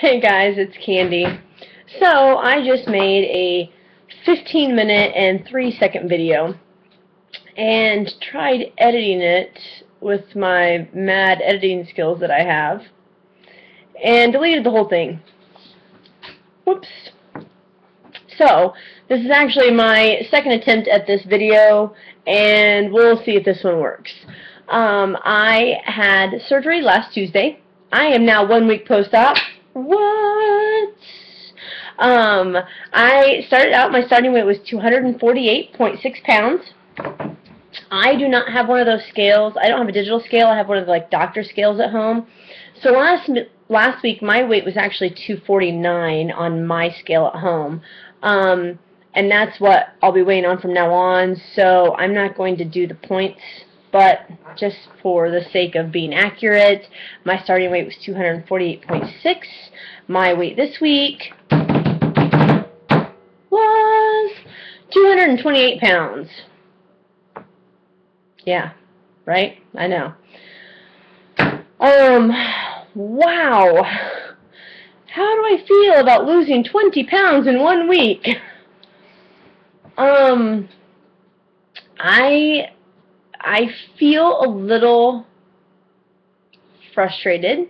Hey guys, it's Candy. So I just made a 15-minute and 3-second video and tried editing it with my mad editing skills that I have and deleted the whole thing. Whoops. So this is actually my second attempt at this video, and we'll see if this one works. I had surgery last Tuesday. I am now 1 week post-op. What? I started out, my starting weight was 248.6 pounds. I do not have one of those scales. I don't have a digital scale. I have one of the doctor scales at home. So last week my weight was actually 249 on my scale at home. And that's what I'll be weighing on from now on. So I'm not going to do the points, but just for the sake of being accurate, my starting weight was 248.6. My weight this week was 228 pounds. Yeah, right? I know. Wow. How do I feel about losing 20 pounds in 1 week? I feel a little frustrated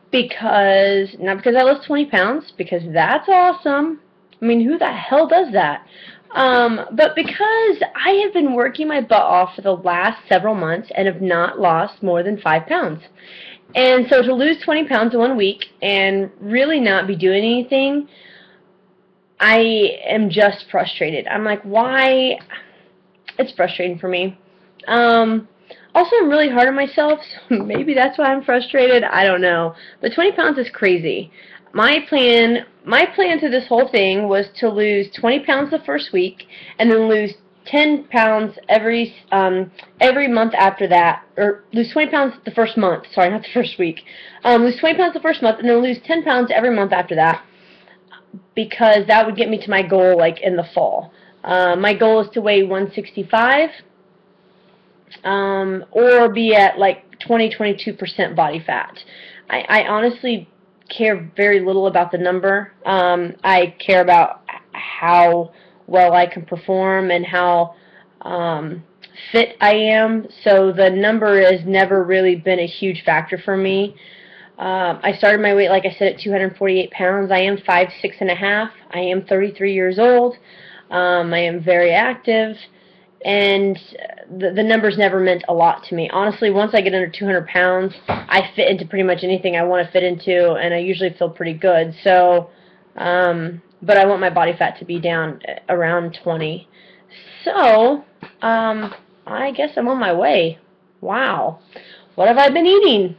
because, not because I lost 20 pounds, because that's awesome. I mean, who the hell does that? But because I have been working my butt off for the last several months and have not lost more than 5 pounds. And so to lose 20 pounds in 1 week and really not be doing anything, I am just frustrated. I'm like, why? It's frustrating for me. Also, I'm really hard on myself, so maybe that's why I'm frustrated. I don't know. But 20 pounds is crazy. My plan through this whole thing was to lose 20 pounds the first week and then lose 10 pounds every month after that, or lose 20 pounds the first month, sorry, not the first week. Lose 20 pounds the first month and then lose 10 pounds every month after that, because that would get me to my goal in the fall. My goal is to weigh 165 or be at 20-22% body fat. I honestly care very little about the number. I care about how well I can perform and how fit I am, so the number has never really been a huge factor for me. I started my weight, like I said, at 248 pounds. I am 5'6½". I am 33 years old. I am very active, and the numbers never meant a lot to me. Honestly, once I get under 200 pounds, I fit into pretty much anything I want to fit into, and I usually feel pretty good. So, but I want my body fat to be down around 20. So, I guess I'm on my way. Wow. What have I been eating?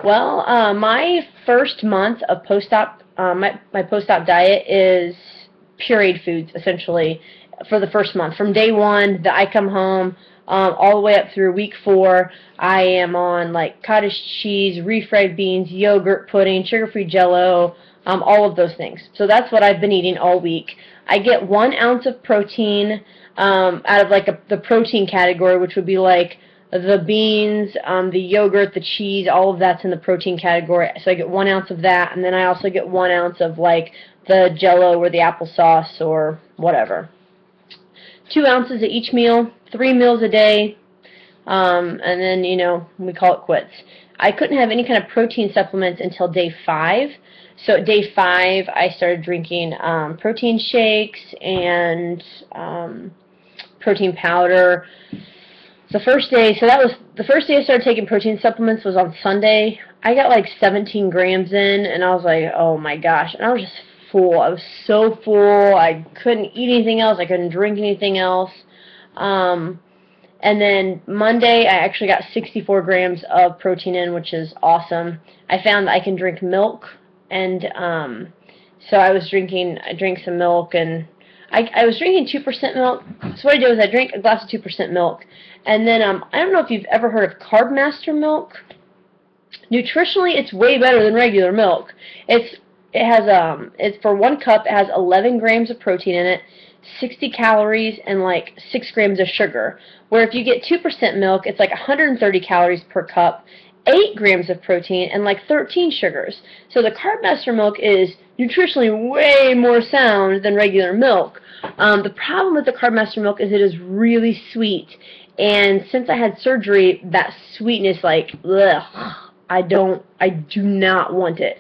Well, my first month of post-op, my post-op diet is pureed foods, essentially, for the first month. From day one that I come home, all the way up through week 4, I am on cottage cheese, refried beans, yogurt, pudding, sugar-free Jell-O, all of those things. So that's what I've been eating all week. I get 1 ounce of protein out of the protein category, which would be the beans, the yogurt, the cheese, all of that's in the protein category. So I get 1 ounce of that, and then I also get 1 ounce of the Jell-O or the applesauce or whatever. 2 ounces at each meal, 3 meals a day, and then, we call it quits. I couldn't have any kind of protein supplements until day 5. So at day 5, I started drinking protein shakes and protein powder. The first day I started taking protein supplements was on Sunday. I got 17 grams in, and I was like, oh my gosh. And I was just full. I was so full. I couldn't eat anything else. I couldn't drink anything else. And then Monday, I actually got 64 grams of protein in, which is awesome. I found that I can drink milk, and so I drank some milk, and I was drinking 2% milk. So what I did was I drank a glass of 2% milk, and then I don't know if you've ever heard of Carb Master milk. Nutritionally, it's way better than regular milk. It's for 1 cup, it has 11 grams of protein in it, 60 calories, and 6 grams of sugar. Where if you get 2% milk, it's 130 calories per cup, 8 grams of protein and like 13 sugars. So the Carb Master milk is nutritionally way more sound than regular milk. The problem with the Carb Master milk is it is really sweet. And since I had surgery, that sweetness, like, ugh, I do not want it.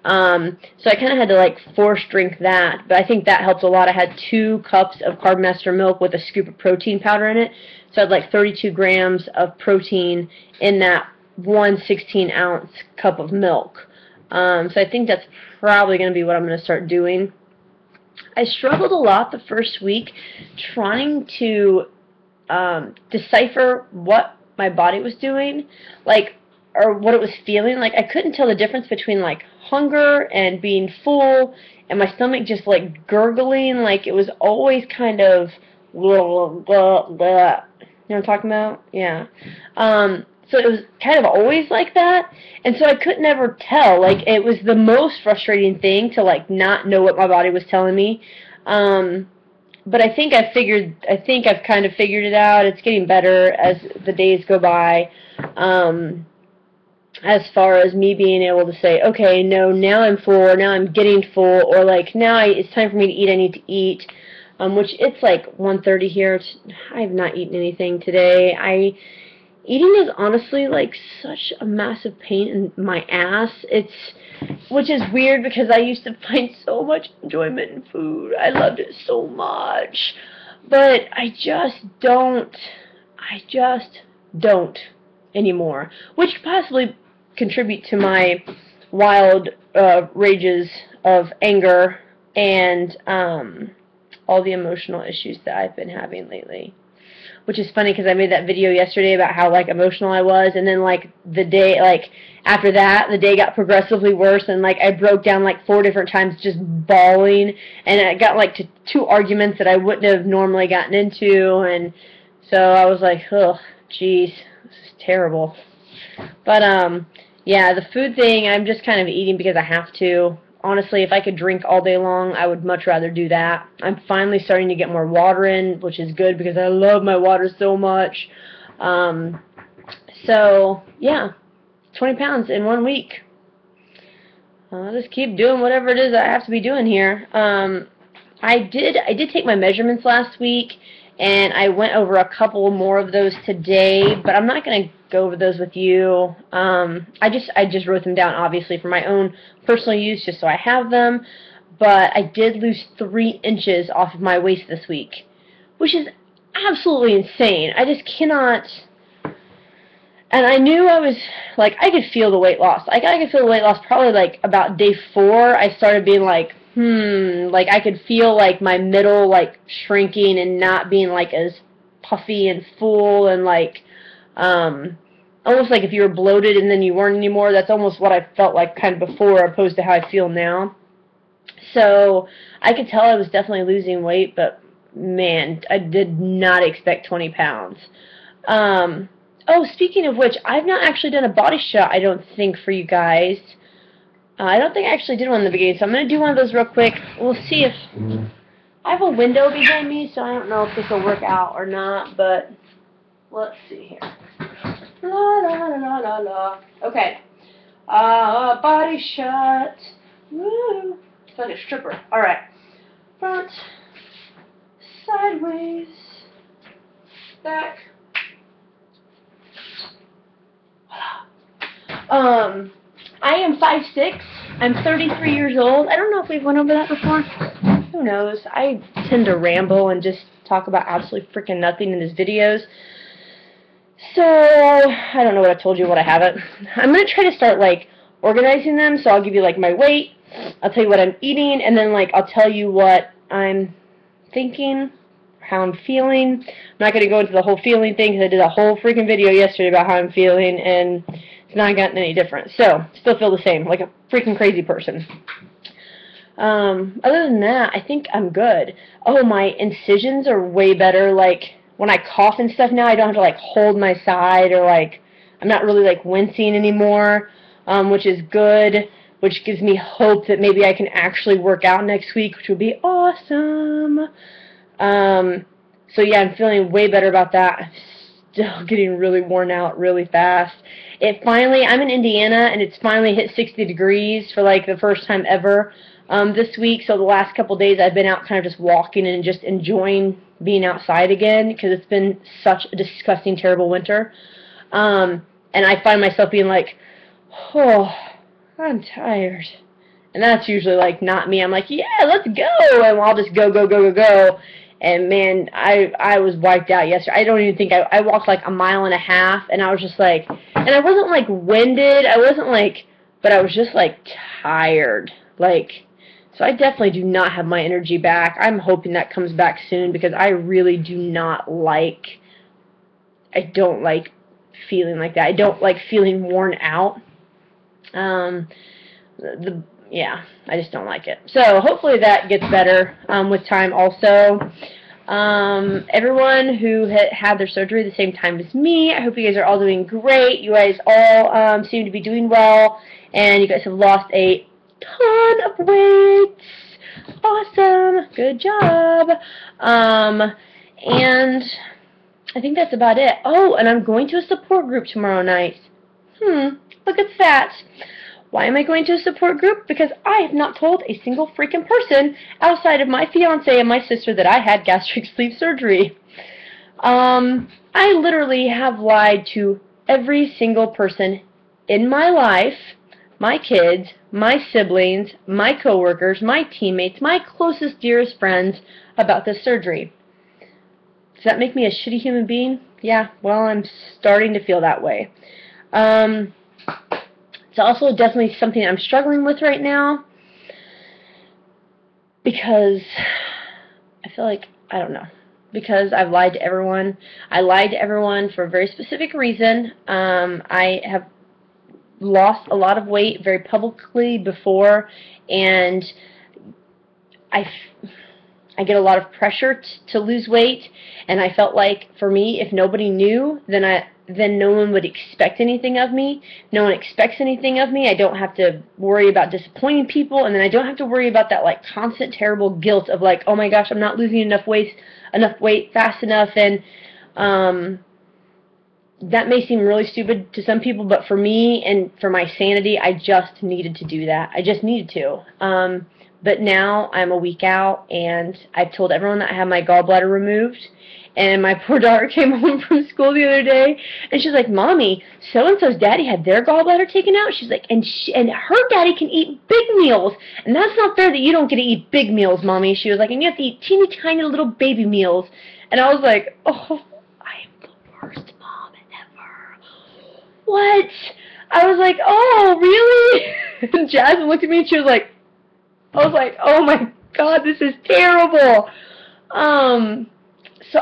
So I kind of had to like force drink that, but I think that helped a lot. I had 2 cups of Carb Master milk with a scoop of protein powder in it, so I had like 32 grams of protein in that 1 16-ounce cup of milk. So I think that's probably going to be what I'm going to start doing. I struggled a lot the first week trying to decipher what my body was doing, like, or what it was feeling. Like, I couldn't tell the difference between like hunger and being full, and my stomach just like gurgling. Like, it was always kind of blah, blah, blah. You know what I'm talking about? Yeah. So it was kind of always like that, and so I could never tell. Like, it was the most frustrating thing to like not know what my body was telling me. But I think I've kind of figured it out. It's getting better as the days go by. As far as me being able to say, okay, no, now I'm full, or now I'm getting full, or like, now it's time for me to eat, I need to eat, which it's like 1:30 here. I have not eaten anything today. Eating is honestly like such a massive pain in my ass. Which is weird because I used to find so much enjoyment in food. I loved it so much. But I just don't anymore, which could possibly contribute to my wild rages of anger and all the emotional issues that I've been having lately. Which is funny because I made that video yesterday about how like emotional I was, and then like the day, like after that, the day got progressively worse, and like I broke down like 4 different times just bawling, and I got like to 2 arguments that I wouldn't have normally gotten into, and so I was like, oh, geez, this is terrible. But yeah, the food thing, I'm just kind of eating because I have to. Honestly, if I could drink all day long, I would much rather do that. I'm finally starting to get more water in, which is good because I love my water so much. So, yeah, 20 pounds in 1 week. I'll just keep doing whatever it is I have to be doing here. I did take my measurements last week, and I went over a couple more of those today, but I'm not going to go over those with you. I just wrote them down, obviously, for my own personal use, just so I have them. But I did lose 3 inches off of my waist this week, which is absolutely insane. I just cannot. And I knew I was, like, I could feel the weight loss. I could feel the weight loss probably, like, about day 4. I started being like, like, I could feel, like, my middle, like, shrinking and not being, like, as puffy and full and, like, almost like if you were bloated and then you weren't anymore. That's almost what I felt like kind of before, opposed to how I feel now. So I could tell I was definitely losing weight, but man, I did not expect 20 pounds. Oh, speaking of which, I've not actually done a body shot, I don't think, for you guys. I don't think I actually did one in the beginning, so I'm going to do one of those real quick. We'll see if... I have a window behind me, so I don't know if this will work out or not, but let's see here. La la la la la. Okay. Body shot. Woo. It's like a stripper. Alright. Front. Sideways. Back. I am 5'6". I'm 33 years old. I don't know if we've went over that before. Who knows? I tend to ramble and just talk about absolutely freaking nothing in these videos. So, I don't know what I told you, what I haven't. I'm going to try to start, like, organizing them. So I'll give you, like, my weight. I'll tell you what I'm eating. And then, like, I'll tell you what I'm thinking, how I'm feeling. I'm not going to go into the whole feeling thing because I did a whole freaking video yesterday about how I'm feeling, and it's not gotten any different. So, still feel the same, like a freaking crazy person. Other than that, I think I'm good. Oh, my incisions are way better. Like, when I cough and stuff now, I don't have to, like, hold my side, or, like, I'm not really, like, wincing anymore, which is good, which gives me hope that maybe I can actually work out next week, which would be awesome. So, yeah, I'm feeling way better about that. I still getting really worn out really fast. I'm in Indiana, and it's finally hit 60 degrees for like the first time ever this week. So the last couple days I've been out kind of just walking and just enjoying being outside again, because it's been such a disgusting, terrible winter. And I find myself being like, oh, I'm tired. And that's usually like not me. I'm like, yeah, let's go, and I'll just go. And man, I was wiped out yesterday. I don't even think I walked like a mile and a half, and I was just like, and I wasn't like winded. I wasn't like, but I was just like tired. Like, so I definitely do not have my energy back. I'm hoping that comes back soon, because I really do not like, I don't like feeling like that. I don't like feeling worn out. Yeah, I just don't like it. So hopefully that gets better with time also. Everyone who had their surgery the same time as me, I hope you guys are all doing great. You guys all seem to be doing well, and you guys have lost a ton of weight. Awesome. Good job. And I think that's about it. Oh, and I'm going to a support group tomorrow night. Look at that. Why am I going to a support group? Because I have not told a single freaking person outside of my fiance and my sister that I had gastric sleeve surgery. I literally have lied to every single person in my life, my kids, my siblings, my coworkers, my teammates, my closest, dearest friends about this surgery. Does that make me a shitty human being? Yeah, well, I'm starting to feel that way. It's also definitely something I'm struggling with right now, because I feel like, I don't know, because I've lied to everyone. I lied to everyone for a very specific reason. I have lost a lot of weight very publicly before, and I get a lot of pressure to lose weight, and I felt like, for me, if nobody knew, then no one would expect anything of me. No one expects anything of me. I don't have to worry about disappointing people, and then I don't have to worry about that like constant terrible guilt of like, oh my gosh, I'm not losing enough weight fast enough. And that may seem really stupid to some people, but for me and for my sanity, I just needed to do that. I just needed to. But now I'm a week out, and I've told everyone that I have my gallbladder removed. And my poor daughter came home from school the other day, and she's like, Mommy, so-and-so's daddy had their gallbladder taken out. She's like, and her daddy can eat big meals, and that's not fair that you don't get to eat big meals, Mommy. She was like, and you have to eat teeny tiny little baby meals. And I was like, oh, I am the worst mom ever. What? I was like, oh, really? And Jasmine looked at me, and she was like, I was like, oh my God, this is terrible. So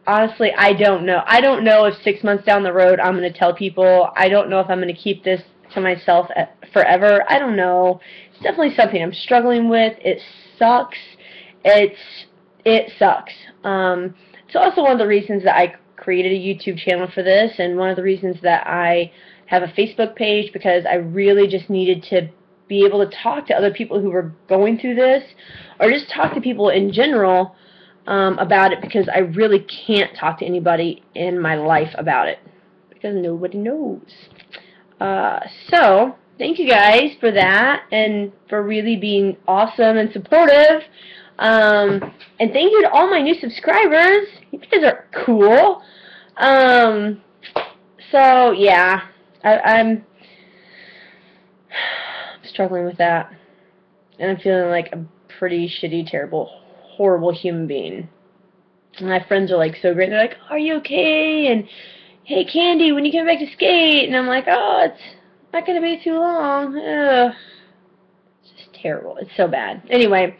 honestly, I don't know. I don't know if 6 months down the road I'm going to tell people. I don't know if I'm going to keep this to myself forever. I don't know. It's definitely something I'm struggling with. It sucks. It sucks. It's also one of the reasons that I created a YouTube channel for this, and one of the reasons that I have a Facebook page, because I really just needed to be able to talk to other people who were going through this, or just talk to people in general about it, because I really can't talk to anybody in my life about it, because nobody knows. So, thank you guys for that, and for really being awesome and supportive. And thank you to all my new subscribers. You guys are cool. So, yeah, I'm struggling with that, and I'm feeling like a pretty shitty, terrible, horrible human being. And my friends are like so great. They're like, are you okay? And hey, Candy, when you come back to skate? And I'm like, oh, it's not gonna be too long. Ugh. It's just terrible. It's so bad. Anyway,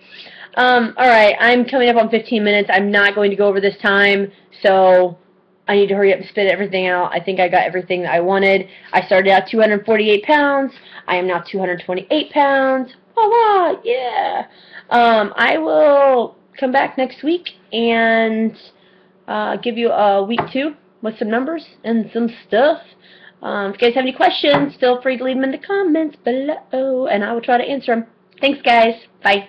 alright, I'm coming up on 15 minutes. I'm not going to go over this time, so I need to hurry up and spit everything out. I think I got everything that I wanted. I started out 248 pounds. I am now 228 pounds. Voila, yeah. I will come back next week and give you a week 2 with some numbers and some stuff. If you guys have any questions, feel free to leave them in the comments below, and I will try to answer them. Thanks, guys. Bye.